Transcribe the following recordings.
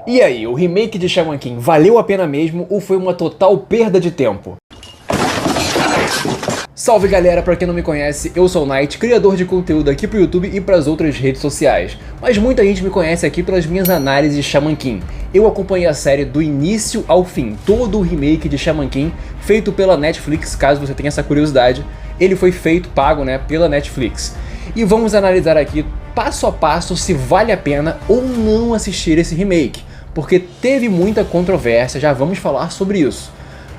E aí, o remake de Shaman King valeu a pena mesmo ou foi uma total perda de tempo? Salve galera, pra quem não me conhece, eu sou o Knight, criador de conteúdo aqui pro YouTube e pras outras redes sociais. Mas muita gente me conhece aqui pelas minhas análises de Shaman King. Eu acompanhei a série do início ao fim, todo o remake de Shaman King, feito pela Netflix, caso você tenha essa curiosidade. Ele foi feito, pago, pela Netflix. E vamos analisar aqui, passo a passo, se vale a pena ou não assistir esse remake. Porque teve muita controvérsia, já vamos falar sobre isso.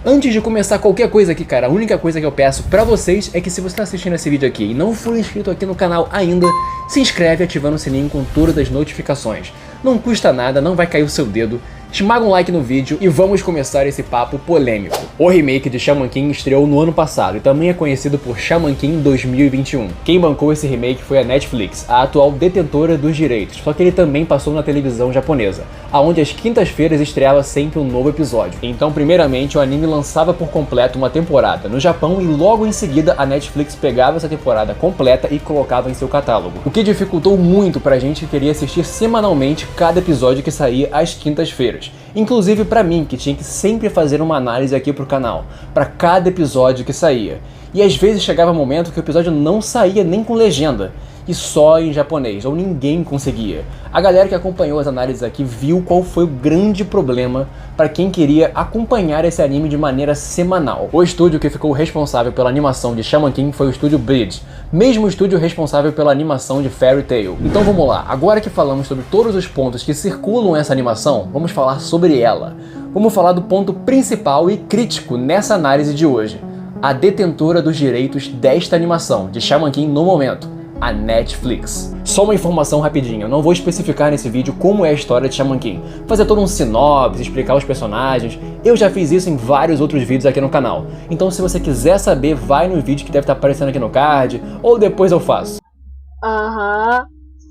Antes de começar qualquer coisa aqui, cara, a única coisa que eu peço pra vocês é que se você tá assistindo esse vídeo aqui e não for inscrito aqui no canal ainda, se inscreve ativando o sininho com todas as notificações. Não custa nada, não vai cair o seu dedo. Esmaga um like no vídeo e vamos começar esse papo polêmico. O remake de Shaman King estreou no ano passado e também é conhecido por Shaman King 2021. Quem bancou esse remake foi a Netflix, a atual detentora dos direitos, só que ele também passou na televisão japonesa, aonde às quintas-feiras estreava sempre um novo episódio. Então, primeiramente, o anime lançava por completo uma temporada no Japão e logo em seguida a Netflix pegava essa temporada completa e colocava em seu catálogo, o que dificultou muito pra gente que queria assistir semanalmente cada episódio que saía às quintas-feiras. Inclusive pra mim, que tinha que sempre fazer uma análise aqui pro canal, pra cada episódio que saía. E às vezes chegava um momento que o episódio não saía nem com legenda, e só em japonês, ou ninguém conseguia. A galera que acompanhou as análises aqui viu qual foi o grande problema para quem queria acompanhar esse anime de maneira semanal. O estúdio que ficou responsável pela animação de Shaman King foi o estúdio Bleach, mesmo estúdio responsável pela animação de Fairy Tail. Então vamos lá, agora que falamos sobre todos os pontos que circulam essa animação, vamos falar sobre ela. Vamos falar do ponto principal e crítico nessa análise de hoje. A detentora dos direitos desta animação de Shaman King no momento, a Netflix. Só uma informação rapidinha, eu não vou especificar nesse vídeo como é a história de Shaman King, fazer todo um sinopse, explicar os personagens, eu já fiz isso em vários outros vídeos aqui no canal. Então se você quiser saber, vai no vídeo que deve estar aparecendo aqui no card, ou depois eu faço.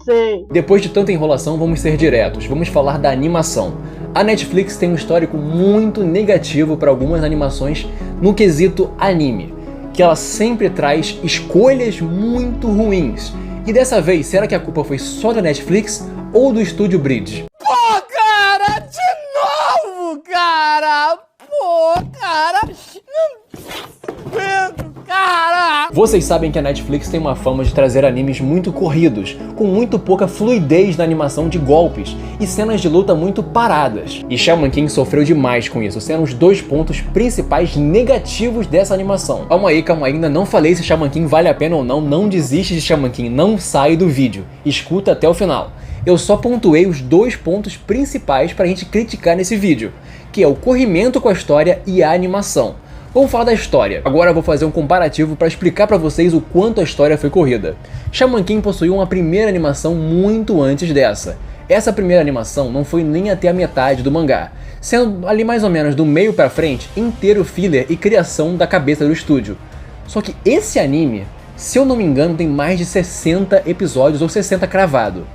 Sei. Depois de tanta enrolação, vamos ser diretos, vamos falar da animação. A Netflix tem um histórico muito negativo para algumas animações no quesito anime, que ela sempre traz escolhas muito ruins. E dessa vez, será que a culpa foi só da Netflix ou do estúdio Bleach? Pô, cara, de novo, cara! Pô, cara! Não aguento, cara! Vocês sabem que a Netflix tem uma fama de trazer animes muito corridos, com muito pouca fluidez na animação de golpes e cenas de luta muito paradas. E Shaman King sofreu demais com isso, sendo os dois pontos principais negativos dessa animação. Calma aí, ainda não falei se Shaman King vale a pena ou não, não desiste de Shaman King, não sai do vídeo, escuta até o final. Eu só pontuei os dois pontos principais pra gente criticar nesse vídeo, que é o corrimento com a história e a animação. Vamos falar da história. Agora eu vou fazer um comparativo para explicar para vocês o quanto a história foi corrida. Shaman King possuiu uma primeira animação muito antes dessa. Essa primeira animação não foi nem até a metade do mangá, sendo ali mais ou menos do meio pra frente inteiro filler e criação da cabeça do estúdio. Só que esse anime, se eu não me engano, tem mais de 60 episódios ou 60 cravado.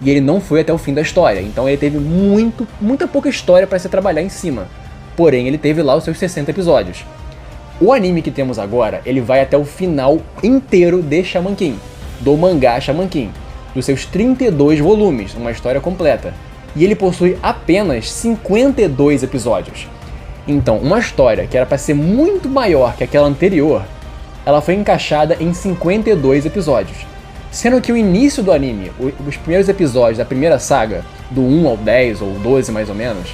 E ele não foi até o fim da história, então ele teve muita pouca história para se trabalhar em cima. Porém, ele teve lá os seus 60 episódios. O anime que temos agora, ele vai até o final inteiro de Shaman King, do mangá Shaman King, dos seus 32 volumes, uma história completa. E ele possui apenas 52 episódios. Então, uma história que era para ser muito maior que aquela anterior, ela foi encaixada em 52 episódios. Sendo que o início do anime, os primeiros episódios da primeira saga, do 1 ao 10 ou 12 mais ou menos,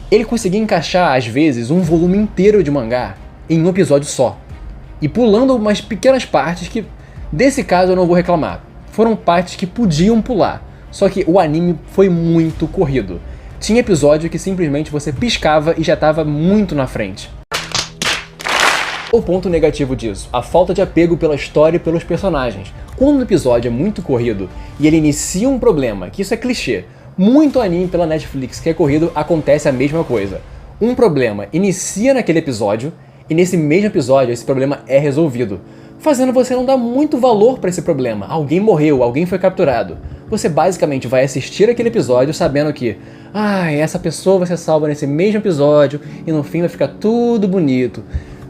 ele conseguia encaixar, às vezes, um volume inteiro de mangá em um episódio só. E pulando umas pequenas partes que, desse caso, eu não vou reclamar. Foram partes que podiam pular, só que o anime foi muito corrido. Tinha episódio que simplesmente você piscava e já estava muito na frente. O ponto negativo disso, a falta de apego pela história e pelos personagens. Quando o episódio é muito corrido e ele inicia um problema, que isso é clichê, muito anime pela Netflix que é corrido acontece a mesma coisa. Um problema inicia naquele episódio e nesse mesmo episódio esse problema é resolvido, fazendo você não dar muito valor para esse problema. Alguém morreu, alguém foi capturado. Você basicamente vai assistir aquele episódio sabendo que essa pessoa vai ser salva nesse mesmo episódio e no fim vai ficar tudo bonito,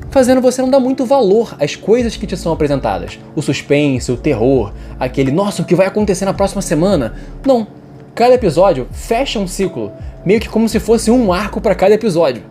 fazendo você não dar muito valor às coisas que te são apresentadas. O suspense, o terror, aquele, nossa, o que vai acontecer na próxima semana? Não. Cada episódio fecha um ciclo, meio que como se fosse um arco para cada episódio.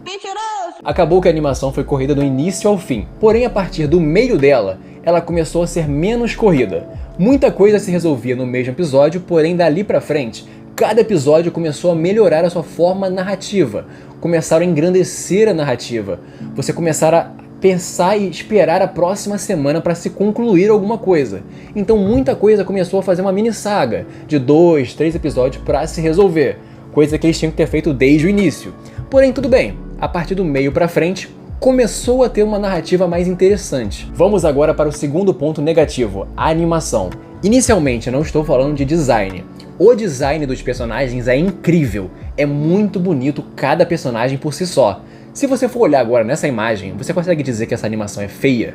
Acabou que a animação foi corrida do início ao fim, porém a partir do meio dela, ela começou a ser menos corrida. Muita coisa se resolvia no mesmo episódio, porém dali pra frente, cada episódio começou a melhorar a sua forma narrativa, começaram a engrandecer a narrativa, você começar a pensar e esperar a próxima semana para se concluir alguma coisa. Então muita coisa começou a fazer uma mini saga de 2, 3 episódios para se resolver, coisa que eles tinham que ter feito desde o início. Porém, tudo bem, a partir do meio para frente, começou a ter uma narrativa mais interessante. Vamos agora para o segundo ponto negativo, a animação. Inicialmente, eu não estou falando de design. O design dos personagens é incrível, é muito bonito cada personagem por si só. Se você for olhar agora nessa imagem, você consegue dizer que essa animação é feia?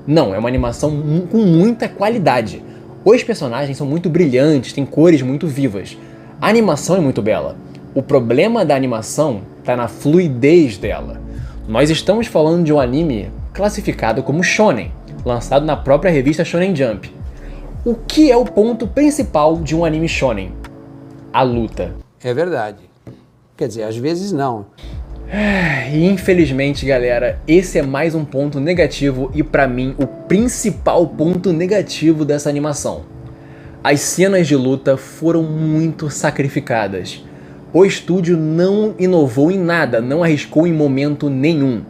Não, é uma animação com muita qualidade. Os personagens são muito brilhantes, têm cores muito vivas. A animação é muito bela. O problema da animação está na fluidez dela. Nós estamos falando de um anime classificado como shonen, lançado na própria revista Shonen Jump. O que é o ponto principal de um anime shonen? A luta. É verdade. Quer dizer, às vezes não. E infelizmente, galera, esse é mais um ponto negativo e pra mim o principal ponto negativo dessa animação. As cenas de luta foram muito sacrificadas. O estúdio não inovou em nada, não arriscou em momento nenhum.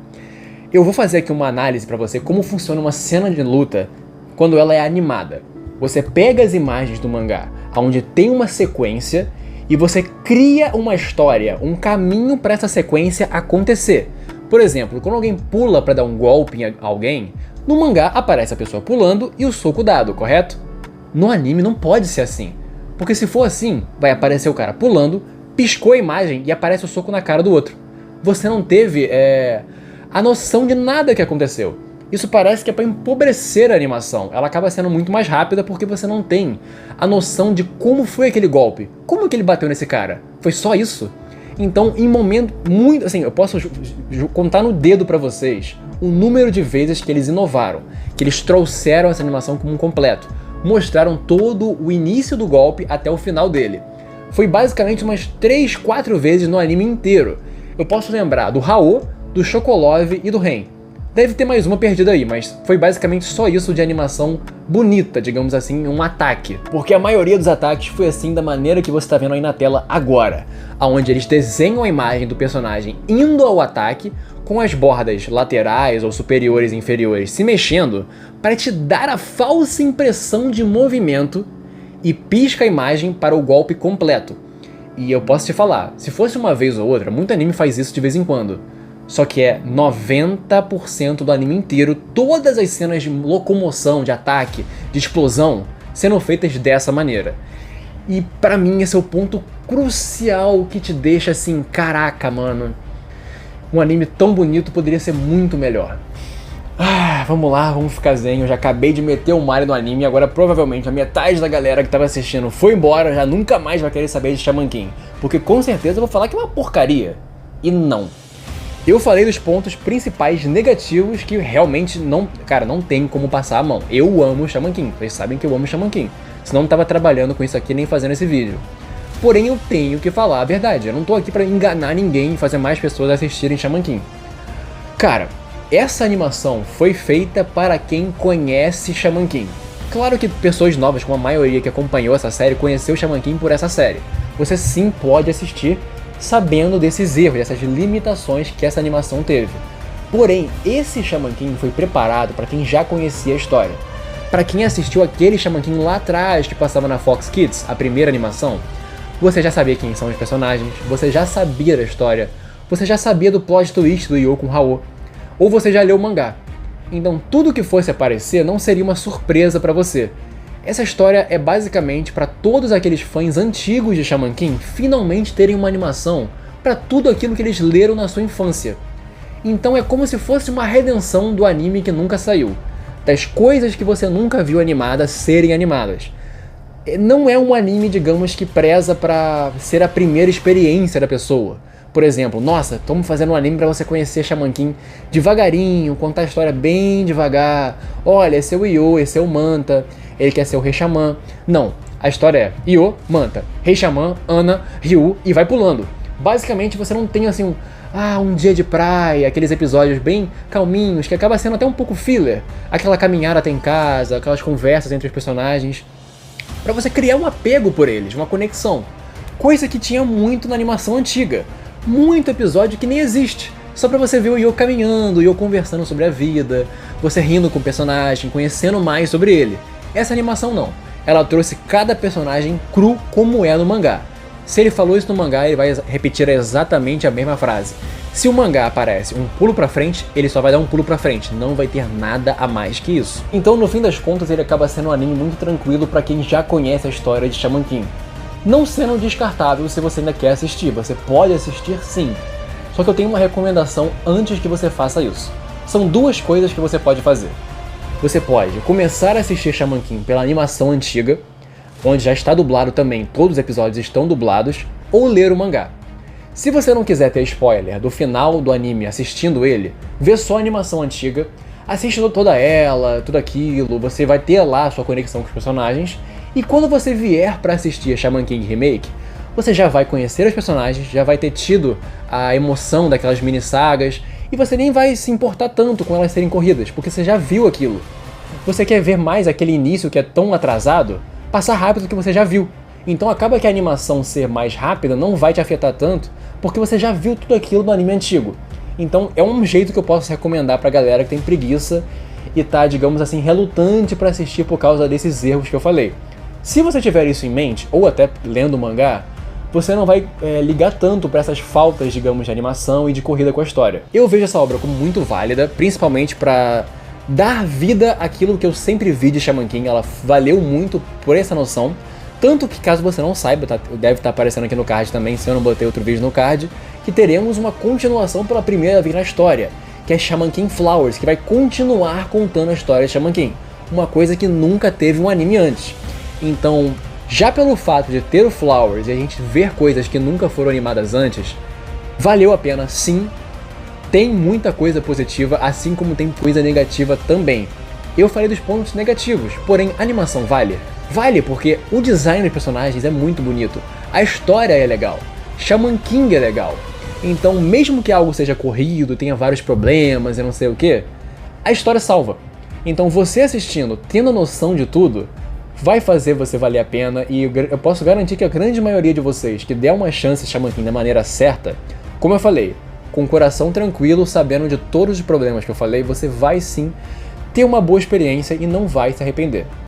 Eu vou fazer aqui uma análise pra você como funciona uma cena de luta quando ela é animada. Você pega as imagens do mangá, onde tem uma sequência, e você cria uma história, um caminho para essa sequência acontecer. Por exemplo, quando alguém pula para dar um golpe em alguém, no mangá aparece a pessoa pulando e o soco dado, correto? No anime não pode ser assim, porque se for assim, vai aparecer o cara pulando, piscou a imagem e aparece o soco na cara do outro. Você não teve a noção de nada que aconteceu. Isso parece que é para empobrecer a animação. Ela acaba sendo muito mais rápida porque você não tem a noção de como foi aquele golpe. Como que ele bateu nesse cara? Foi só isso? Então, em momento muito... Assim, eu posso contar no dedo para vocês o número de vezes que eles inovaram, que eles trouxeram essa animação como um completo. Mostraram todo o início do golpe até o final dele. Foi basicamente umas 3, 4 vezes no anime inteiro. Eu posso lembrar do Raô, do Chocolove e do Ren. Deve ter mais uma perdida aí, mas foi basicamente só isso de animação bonita, digamos assim, um ataque. Porque a maioria dos ataques foi assim da maneira que você está vendo aí na tela agora, onde eles desenham a imagem do personagem indo ao ataque, com as bordas laterais ou superiores e inferiores se mexendo, para te dar a falsa impressão de movimento e pisca a imagem para o golpe completo. E eu posso te falar, se fosse uma vez ou outra, muito anime faz isso de vez em quando. Só que é 90% do anime inteiro, todas as cenas de locomoção, de ataque, de explosão, sendo feitas dessa maneira. E pra mim esse é o ponto crucial que te deixa assim, caraca, mano, um anime tão bonito poderia ser muito melhor. Vamos lá, vamos ficar zen. Eu já acabei de meter o Mario no anime e agora provavelmente a metade da galera que tava assistindo foi embora, já nunca mais vai querer saber de Shaman King. Porque com certeza eu vou falar que é uma porcaria. E não. Eu falei dos pontos principais negativos que realmente não tem como passar a mão. Eu amo Shaman King, vocês sabem que eu amo Shaman King. Senão não tava trabalhando com isso aqui nem fazendo esse vídeo. Porém eu tenho que falar a verdade, eu não tô aqui pra enganar ninguém e fazer mais pessoas assistirem Shaman King. Cara, essa animação foi feita para quem conhece Shaman King. Claro que pessoas novas, como a maioria que acompanhou essa série, conheceu Shaman King por essa série. Você sim pode assistir sabendo desses erros, dessas limitações que essa animação teve. Porém, esse Shaman King foi preparado para quem já conhecia a história. Para quem assistiu aquele Shaman King lá atrás, que passava na Fox Kids, a primeira animação, você já sabia quem são os personagens, você já sabia da história, você já sabia do plot twist do Yo com o Raô, ou você já leu o mangá. Então tudo que fosse aparecer não seria uma surpresa para você. Essa história é basicamente para todos aqueles fãs antigos de Shaman King finalmente terem uma animação para tudo aquilo que eles leram na sua infância. Então é como se fosse uma redenção do anime que nunca saiu, das coisas que você nunca viu animadas serem animadas. Não é um anime, digamos, que preza para ser a primeira experiência da pessoa. Por exemplo, nossa, estamos fazendo um anime para você conhecer Shaman King devagarinho, contar a história bem devagar. Olha, esse é o Yo, esse é o Manta, ele quer ser o Rei Xamã. Não, A história é Io, Manta, Rei Xamã, Ana, Ryu e vai pulando. Basicamente você não tem assim um dia de praia, aqueles episódios bem calminhos, que acaba sendo até um pouco filler. Aquela caminhada até em casa, aquelas conversas entre os personagens. Pra você criar um apego por eles, uma conexão. Coisa que tinha muito na animação antiga. Muito episódio que nem existe. Só pra você ver o Io caminhando, o Io conversando sobre a vida, você rindo com o personagem, conhecendo mais sobre ele. Essa animação não. Ela trouxe cada personagem cru como é no mangá. Se ele falou isso no mangá, ele vai repetir exatamente a mesma frase. Se o mangá aparece um pulo pra frente, ele só vai dar um pulo pra frente, não vai ter nada a mais que isso. Então, no fim das contas, ele acaba sendo um anime muito tranquilo pra quem já conhece a história de Shaman King. Não sendo descartável se você ainda quer assistir, você pode assistir sim. Só que eu tenho uma recomendação antes que você faça isso. São duas coisas que você pode fazer. Você pode começar a assistir Shaman King pela animação antiga, onde já está dublado também, todos os episódios estão dublados, ou ler o mangá. Se você não quiser ter spoiler do final do anime assistindo ele, vê só a animação antiga, assiste toda ela, tudo aquilo, você vai ter lá a sua conexão com os personagens, e quando você vier para assistir a Shaman King Remake, você já vai conhecer os personagens, já vai ter tido a emoção daquelas mini sagas, e você nem vai se importar tanto com elas serem corridas, porque você já viu aquilo. Você quer ver mais aquele início que é tão atrasado? Passar rápido que você já viu. Então acaba que a animação ser mais rápida não vai te afetar tanto, porque você já viu tudo aquilo no anime antigo. Então é um jeito que eu posso recomendar pra galera que tem preguiça e tá, digamos assim, relutante pra assistir por causa desses erros que eu falei. Se você tiver isso em mente, ou até lendo o mangá, você não vai ligar tanto pra essas faltas, digamos, de animação e de corrida com a história. Eu vejo essa obra como muito válida, principalmente pra dar vida àquilo que eu sempre vi de Shaman King. Ela valeu muito por essa noção. Tanto que, caso você não saiba, deve estar aparecendo aqui no card também, se eu não botei outro vídeo no card, que teremos uma continuação pela primeira vez na história, que é Shaman King Flowers, que vai continuar contando a história de Shaman King. Uma coisa que nunca teve um anime antes. Então, já pelo fato de ter o Flowers e a gente ver coisas que nunca foram animadas antes, valeu a pena sim. Tem muita coisa positiva, assim como tem coisa negativa também. Eu falei dos pontos negativos, porém a animação vale? Vale, porque o design dos personagens é muito bonito, a história é legal, Shaman King é legal. Então mesmo que algo seja corrido, tenha vários problemas e não sei o que, a história salva. Então você assistindo, tendo noção de tudo, vai fazer você valer a pena, e eu posso garantir que a grande maioria de vocês que der uma chance a Shaman King da maneira certa, como eu falei, com o coração tranquilo, sabendo de todos os problemas que eu falei, você vai sim ter uma boa experiência e não vai se arrepender.